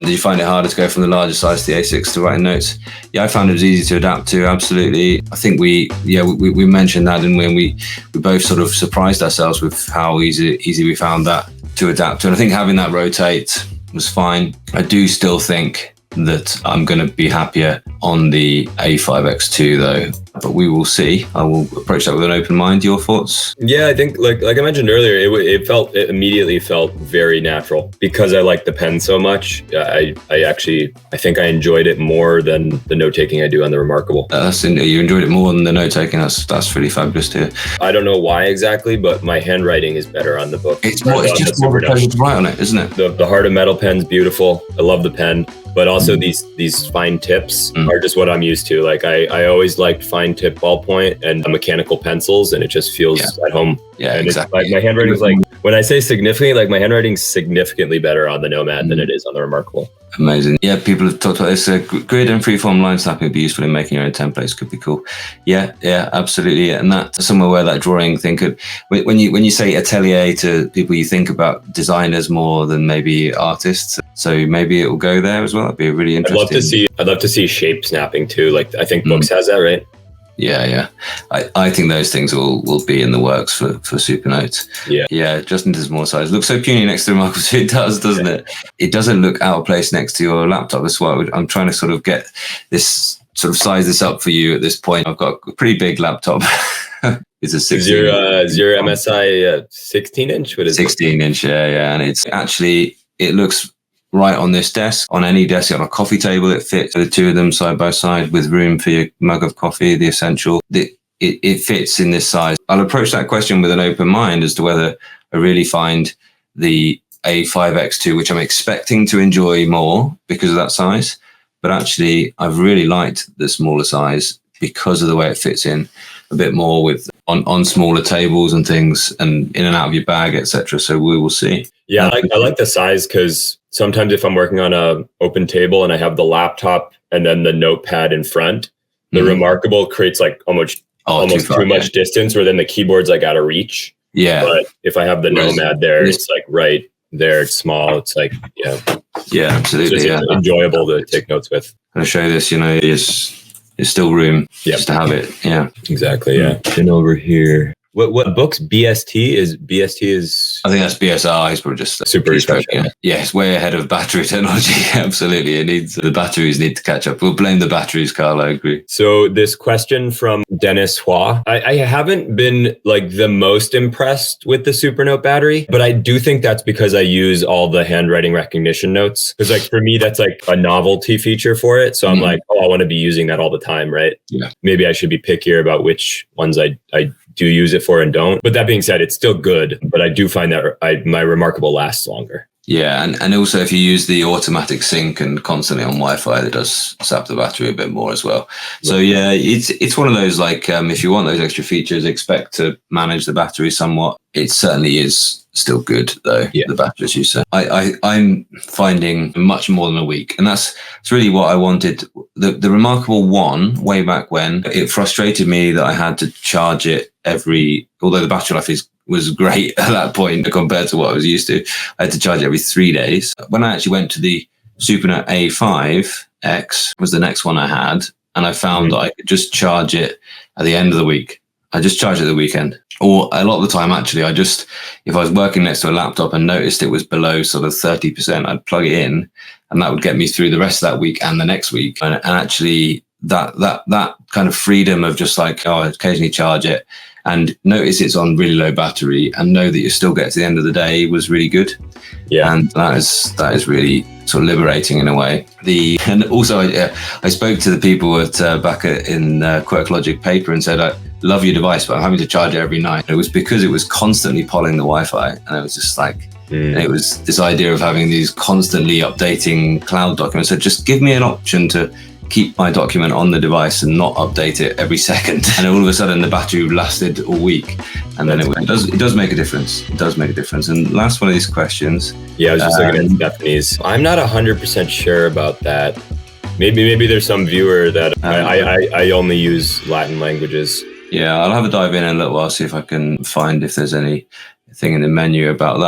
Did you find it harder to go from the larger size to the A6 to writing notes? Yeah, I found it was easy to adapt to, absolutely. I think we mentioned that, and when we both sort of surprised ourselves with how easy we found that to adapt to. And I think having that rotate was fine. I do still think that I'm going to be happier on the A5X2 though, but we will see. I will approach that with an open mind. Your thoughts? Yeah, I think like I mentioned earlier, it immediately felt very natural because I like the pen so much. I think I enjoyed it more than the note taking I do on the Remarkable. You enjoyed it more than the note taking. That's really fabulous to hear. I don't know why exactly, but my handwriting is better on the book. It's just more of a pleasure to write on it, isn't it? The Heart of Metal pen's beautiful. I love the pen. But also these fine tips are just what I'm used to. Like I always liked fine tip ballpoint and mechanical pencils, and it just feels at home. Yeah, and exactly. Like my handwriting is like, when I say significantly, like my handwriting's significably better on the Nomad than it is on the Remarkable. Amazing. Yeah, people have talked about this. Grid and freeform line snapping would be useful in making your own templates. Could be cool. Yeah, absolutely. And that's somewhere where that drawing thing could. When you say atelier to people, you think about designers more than maybe artists. So maybe it will go there as well. That'd be really interesting. I'd love to see shape snapping too. Like I think Books has that, right? Yeah. I think those things will be in the works for Supernote. Yeah, just into small size. Looks so puny next to Remarkable. It does, doesn't it? It doesn't look out of place next to your laptop. That's why I'm trying to sort of get this, sort of size this up for you at this point. I've got a pretty big laptop. It's a 16. Is your MSI 16 inch? What is 16 inch, yeah. And it's actually, it looks right on this desk. On any desk, on a coffee table, it fits the two of them side by side with room for your mug of coffee, the essential. It fits in this size. I'll approach that question with an open mind as to whether I really find the A5X2, which I'm expecting to enjoy more because of that size. But actually, I've really liked the smaller size because of the way it fits in a bit more with on smaller tables and things, and in and out of your bag, etc. So we will see. Yeah, I like the size because sometimes if I'm working on a open table and I have the laptop and then the notepad in front, the Remarkable creates like almost too much distance, where then the keyboard's like out of reach. Yeah. But if I have the Nomad there, it's like right there. It's small. It's like, yeah, absolutely. It's just enjoyable to take notes with. I'll show you this, there's still room just to have it. Yeah, exactly. Yeah. And over here, what Books BST is? BST is, I think that's BSR. It's probably just super refresh. Yeah, it's way ahead of battery technology. Absolutely, the batteries need to catch up. We'll blame the batteries, Carl. I agree. So this question from Dennis Hua, I haven't been like the most impressed with the Supernote battery, but I do think that's because I use all the handwriting recognition notes. Because like for me, that's like a novelty feature for it. So I'm like, I want to be using that all the time, right? Yeah. Maybe I should be pickier about which ones I do use it for and don't. But that being said, it's still good. But I do find that my Remarkable lasts longer. Yeah, and also if you use the automatic sync and constantly on Wi-Fi, that does sap the battery a bit more as well. So yeah, it's one of those like if you want those extra features, expect to manage the battery somewhat. It certainly is still good though. Yeah. The battery, as you said. I'm finding much more than a week, and that's really what I wanted. The Remarkable one way back when, it frustrated me that I had to charge it although the battery life was great at that point compared to what I was used to. I had to charge it every 3 days. When I actually went to the Supernote A5X was the next one I had, and I found that I could just charge it at the end of the week. I just charge it the weekend. Or a lot of the time, actually, if I was working next to a laptop and noticed it was below sort of 30%, I'd plug it in, and that would get me through the rest of that week and the next week. And actually that kind of freedom of just like, I occasionally charge it and notice it's on really low battery and know that you still get to the end of the day was really good. Yeah. And that is really sort of liberating in a way. And also I spoke to the people back in QuirkLogic paper and said, I love your device, but I'm having to charge it every night. It was because it was constantly polling the Wi-Fi, and it was just like, and it was this idea of having these constantly updating cloud documents. So just give me an option to keep my document on the device and not update it every second. And all of a sudden the battery lasted all week. And then it does make a difference. It does make a difference. And last one of these questions. Yeah, I was just looking at Stephanie's. I'm not 100% sure about that. Maybe there's some viewer that I only use Latin languages. Yeah, I'll have a dive in a little while, see if I can find if there's anything in the menu about that.